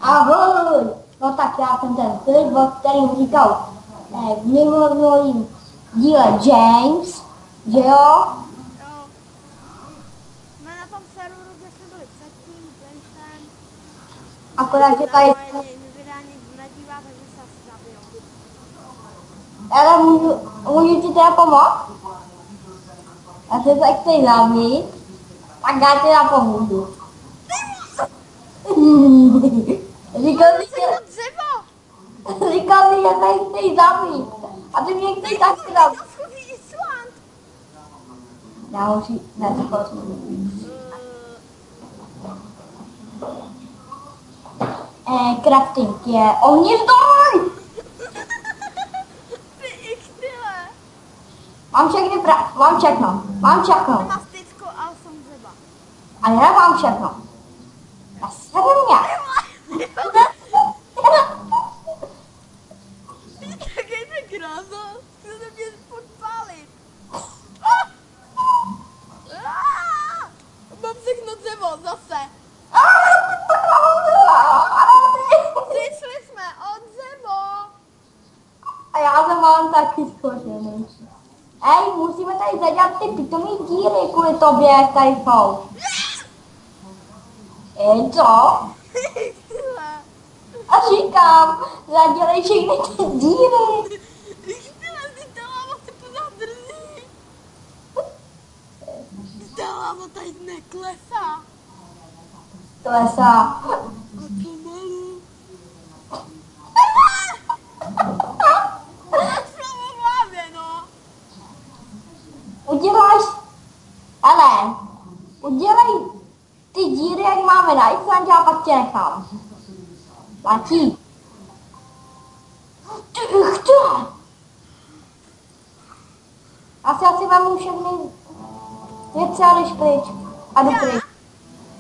Ahoj! No tak já jsem ten Filip, o kterým říkal v minulým díle James, že jo? Jo. Jsme na tom serveru, kde jsme byli předtím, Jamesem. Akorát, že tady... Vydání nedívá, takže se asi zabijou. Ale můžu ti teda pomoct? Já se tak chci zabít, tak já ti teda pomůžu. Říkal mi, že tady chci zabít. A ty mě chci taky zabít. Já už crafting je ohnizdoj! Mám všechno. Nemá stycko, ale jsem dřeba. A já mám všechno. Já jsem mě. Tak je to krása, chci se mě podpálit. Mám všechno dřevo, zase. Přišli jsme o dřevo. A já jsem mám taky zkušený. Ej, musíme tady zadělat ty pitomý díry kvůli tobě, jak tady jsou. Co? A říkám, zadělej všechny ty díry. Ta láva tady neklesá. Klesá. A pomalu. Slovo v hlavě, no. Udělej ty díry, jak máme na Islandě, a pak tě nechám. Platí. Asi vemu všechny věci a jdeš pryč. A jdu pryč.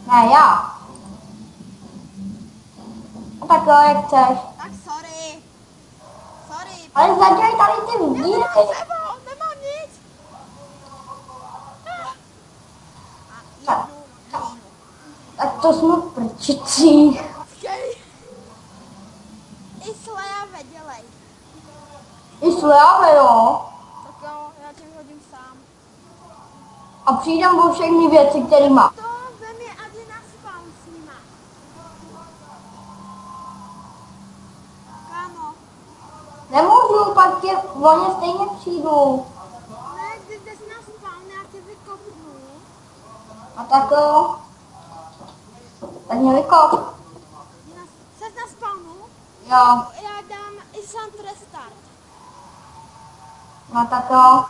Ne, já. No tak jo, jak chceš. Tak sorry. Ale zadělej tady ty díry. Nemám nic. Tak to jsme v prčicích. Počkej. I slejave dělej. I sláve, jo. Tak jo, já tě hodím sám. A přijdem o všechny věci, které má. To vem je a jdi na spawn s nima. Kámo. Nemůžu, pak tě, oni stejně přijdu. Ne, když jdeš na spawn, já tě vykopnu. A tak jo. Tak mě vykop. Jseš na spawnu? Jo. Já dám Island Restart. No tak jo.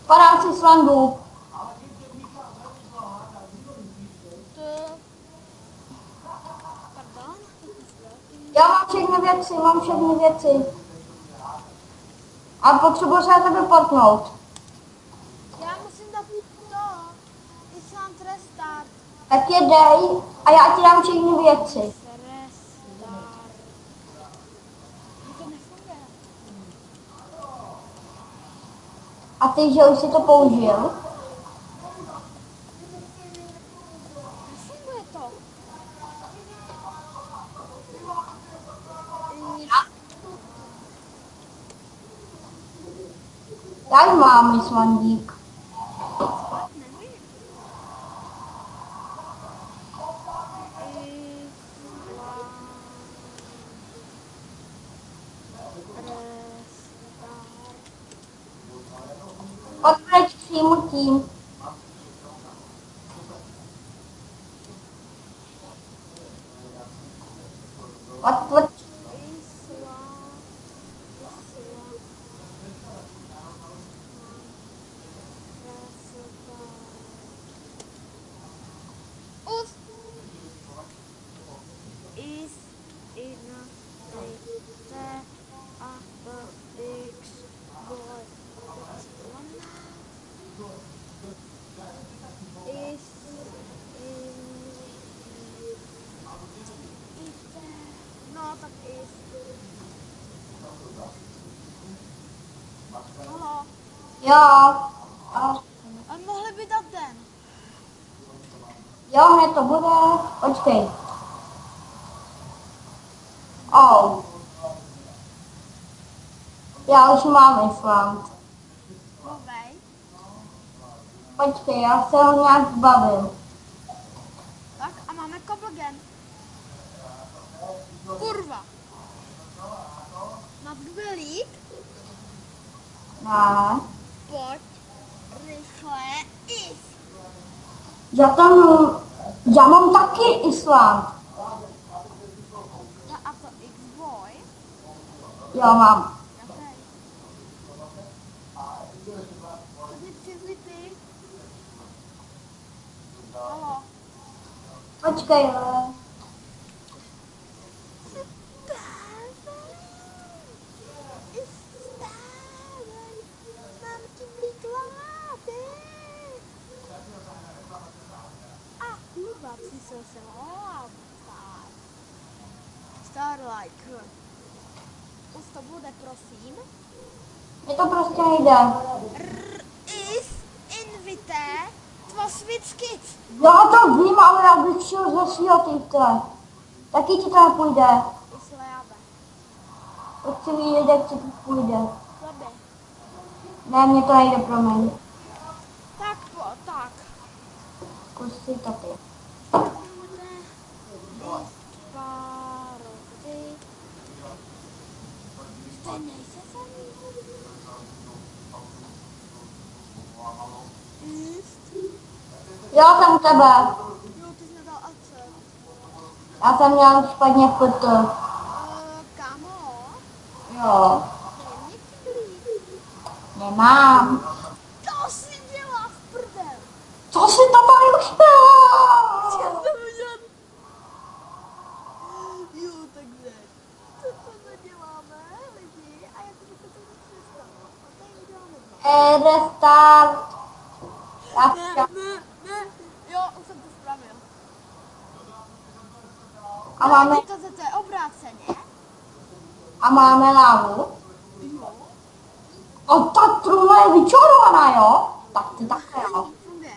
Padám si slandu. Pardon? Já mám všechny věci. A potřebuji se na tebe portnout. Já musím dát to. Island Restart. Tak je dej a já ti dám všechny věci. Restart. To nefunguje. A ty, že už si to použil? Nefunguje to. Jak mám Islandík? Nevím. Odvrať přijmutím. Odvrať. Halo. Jo. A- A mohli by dát ten. Jo, hned to bude. Počkej. Oh. Já už mám Island. Mluvej. Počkej, já se ho nějak bavím. Tak a máme Koblgen. Kurva. Na duelík. Ne. Pojď. Rychle. Is. Já mám taky Island. Ja, a to X-Boy. Jo, mám. Jaký? Kdy přizli ty? Halo. Počkej, ale... Mám ti blíklávy. A kurva, přišel jsem Starlike. Už to bude, prosím. Mně to prostě nejde. Is invité Tvosvickit. Já to vím, ale já bych šel ze svýho týpce. Taky ti to nepůjde. Isleabe. To chci vidět, jak ti to půjde. Slabě. Ne, mně to nejde, promiň. Tak tak. Zkus si to ty. Bude disparody. Ty nejsi samý. Jo, jsem u tebe. Jo, ty jsi nedal AC. Já jsem měl špatně PT. Kámo, Jo, dej mě klid. nemám. To si dělá v prdel. Co si to tady už dělal? Jo, takže. Co to neděláme, lidi? A jak by to představilo? A tady uděláme dva. Restart. Já Ne. Jo, už jsem to spravil. A máme, To je obráceně. a máme lávu. Jo. A ta trůna je vyčorovaná, jo? Tak ty také, jo. Ne.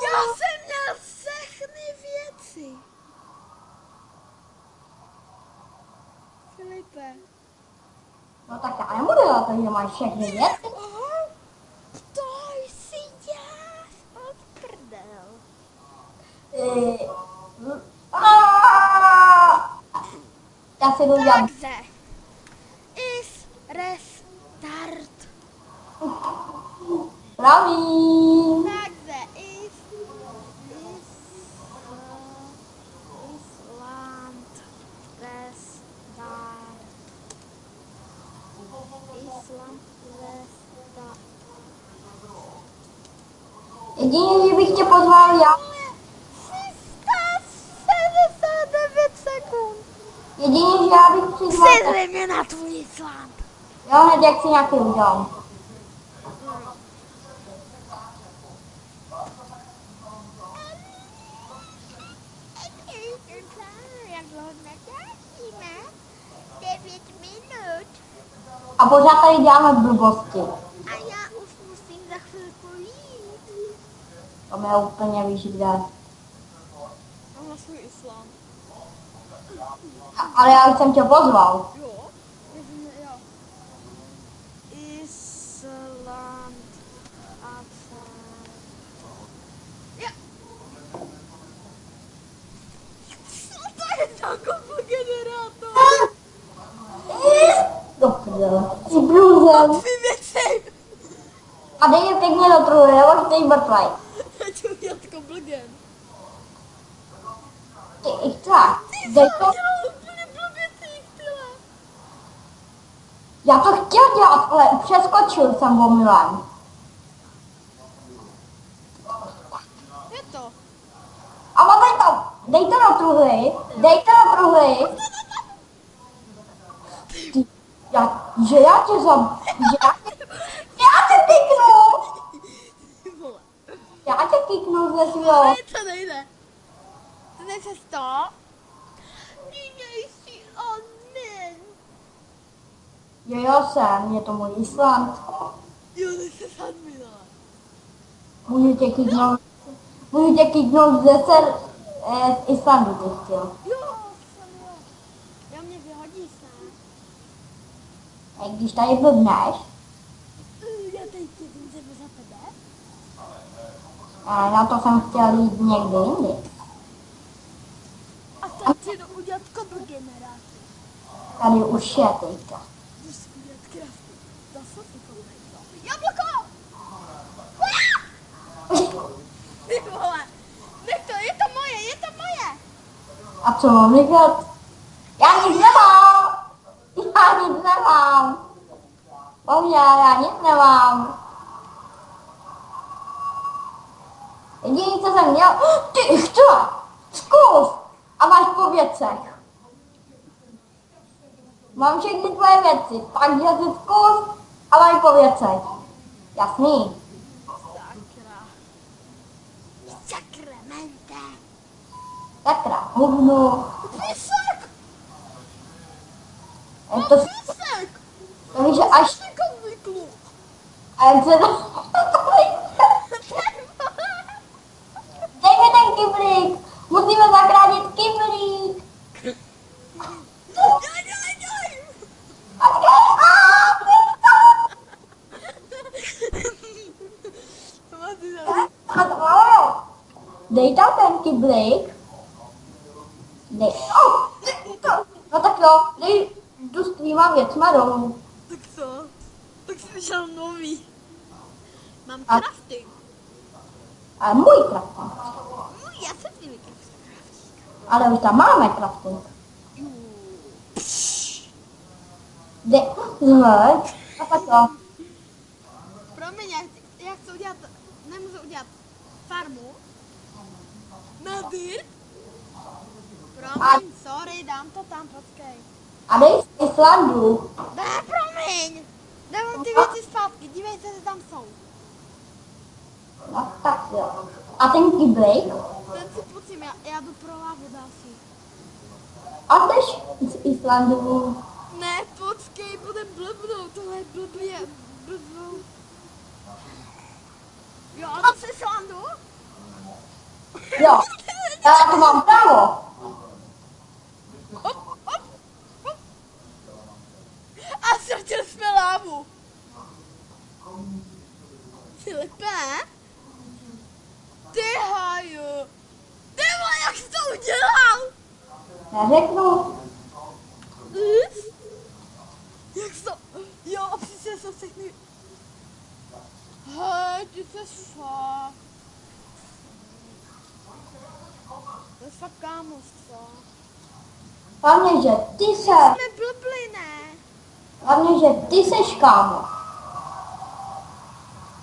Já jsem měl všechny věci. Filipe. No tak já nebudu dělat, takže máš všechny věci. Aha. To jsi děláš od prdel. Já si jdu dělat. Takže. Is restart. Praví. Takže Island restart. Island restart. Jedině, že bych tě pozval já. 379 sekund. Jedině, že já bych přizval. Přizvi mě na tvůj Island. Jo, hned jak si nějaký udělám. Jak dlouho natáčíme? 9 minut. A pořád tady děláme blbosti. A já už musím za chvilku jít. To mě úplně víš kde. Mám na svůj Island. Ale já už jsem tě pozval. Jo? Jo. Island. Ja. Co to je za generátor? Do prdele. Jsi blůzen. Dvě věci. A dej je pěkně do truhy, nebo jsi mrtvej. Já ti udělat komplegen. Ty ich tak. Dej to. Dělal úplně blbě ty tyhle. Já to chtěl dělat, ale přeskočil jsem omylem. Je to. A dej to. Dej to na truhy. Dej to na truhy. Ty, že já tě já tě pyknu. Ty vole. Já kiknout ze svého. Ale to nejde. To nejde to. Ty nejsi admin. Jo, jsem, je to můj Island. Jo, nejsi admin. Můžu tě kiknout z Islandu, ty chtěl. Jo, já mě vyhodíš, ne? A když tady blbneš, Já tady sedím zemi za tebe. ale na to jsem chtěl jít někde jindy. A teď si jdu udělat kobl generátor. Tady už je teďka. Musím udělat crafting. Zase si kobl generátor. Jablko! Ty vole! Nech to, je to moje, je to moje! A co mám říkat? Já nic nemám! Já nic nemám! Poměr, já nic nemám. Jediný, co jsem měl... Ty chce! Zkus! A máš po věcech. Mám všechny tvoje věci, takže si zkus a máš po věcech. Jasný? Sakra. Sakramente. Sakra, hovno. Písek! Je to... Písek! To víš, že až... Šikovný kluk. A jak se to... Dej mi ten kyblík! Musíme zachránit kyblík! Dělej! To máš dělat. Dej tam ten kyblík. Dej. No tak jo, dej jdu s tvýma věcma dolů. Tak co? Tak jsi vyšel nový. Mám A- crafting. Ale můj crafting. No, já jsem si vykraftil. Ale už tam máme crafting. Dej. Zvrť. A tak jo. Promiň, já chci udělat, nemůžu udělat farmu. Na dirt. Promiň, sorry, dám to tam, počkej. A dej z Islandu. Ne, promiň. Dávám ty věci zpátky, dívejte, co tam jsou. No tak jo. A ten kyblík? Ten si pocím, já jdu pro lávu další. A jdeš z Islandu. Ne, počkej, budem blbnout, tohle je blbě, blbnou. Jo, a to se Islandu? Jo. Já to mám právo. Hop, hop, hop. A ztratil jsme lávu. Filipé? Ty haju. Ty vole, jak jsi to udělal? Neřeknu. Jak jsi to... Jo, a přišel jsem všechny... Hej, ty jsi fakt. To je fakt kámostvo. Hlavně, že ty se... Jsme blbli, ne? Hlavně, že ty seš kámo.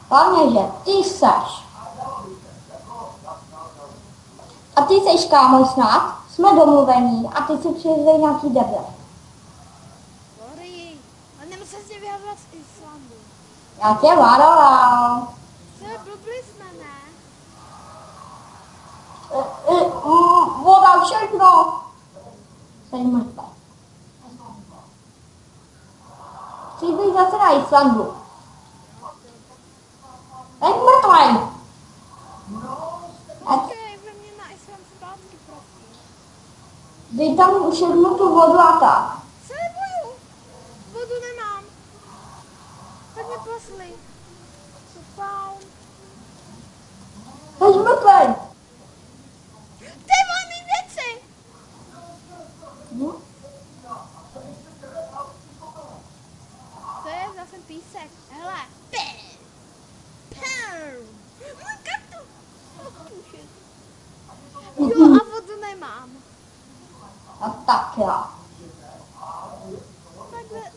Hlavně, že ty seš. A ty seš kámo snad. Jsme domluvení a ty si přizvej nějaký deble. Sorry. Ale nemusel se vyjadřovat z Islandu. Já tě varoval. Co je blbli jsme, ne? Voda, všechno. Jsi mrtvý. Chci být zase na Islandu. Jsi mrtvý. Počkej, ve mě na Island zpátky, prosím. Dej tam všechno tu vodu a tak. Se neboju. Vodu nemám. Tak mě posli. Co found? Jsi mrtvý. Ty vole, mý věci! Hm? To je zase písek. Hele. Můj kaktus. Jo, a vodu nemám. A tak jo. Takhle.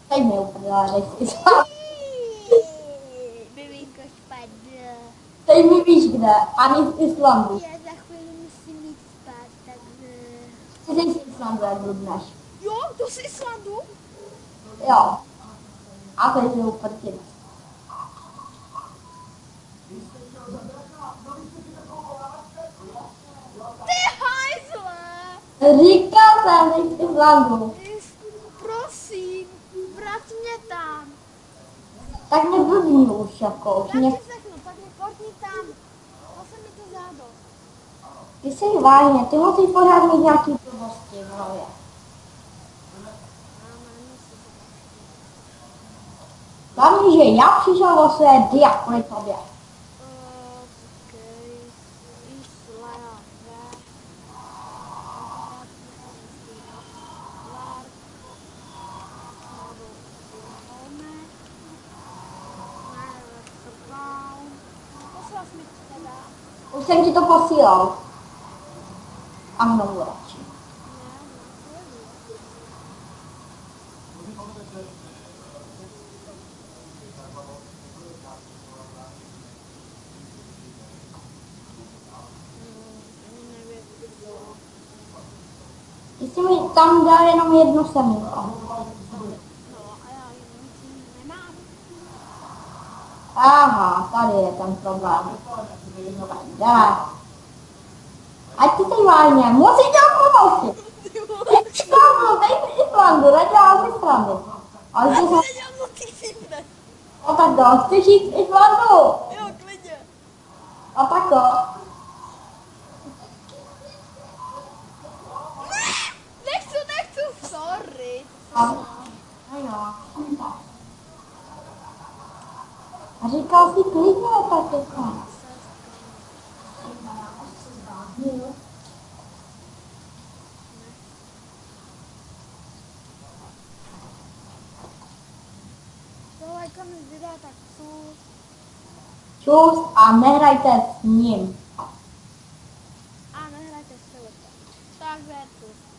Teď mi uprdala, že jsi Islandu. Miminko spadlo. Teď mi víš kde, ani z Islandu. Já za chvíli musím jít spát, takže... Ty jsi z Islandu, jak blbneš. Jo, to z Islandu? Jo. A teď je úplně. Ty hajzle! Říkal jsem, že jsi Islandu. Prosím, vrať mě tam. Tak mě blbní už jako. Už Já mě... ti řeknu, tak mě portni tam. Zase mi to zádo. Ty jsi vážně, ty musíš pořád mít nějaký blbosti v hlavě. Hlavně, že já přišel o své dia kvůli tobě. Okej. Islande. Poslal jsi mi to teda? Už jsem ti to posílal. A mnou radši. Ty jsi mi tam dal jenom jednu semínko. No a já jinou nemám. Aha, tady je ten problém. Jdeme. Ať ty jsi vážně, musíš dělat pomoci. Islandu, dej mi Islandu, nedělám si srandu. Ale ty jsi... Nedělám to ty sypne. No tak to, chceš jít Islandu? Jo, klidně. A tak to. Nechci, sorry. No jo, a říkal jsi klidně, tak je to. Tohle konec videa, tak co? Čus a nehrajte s ním.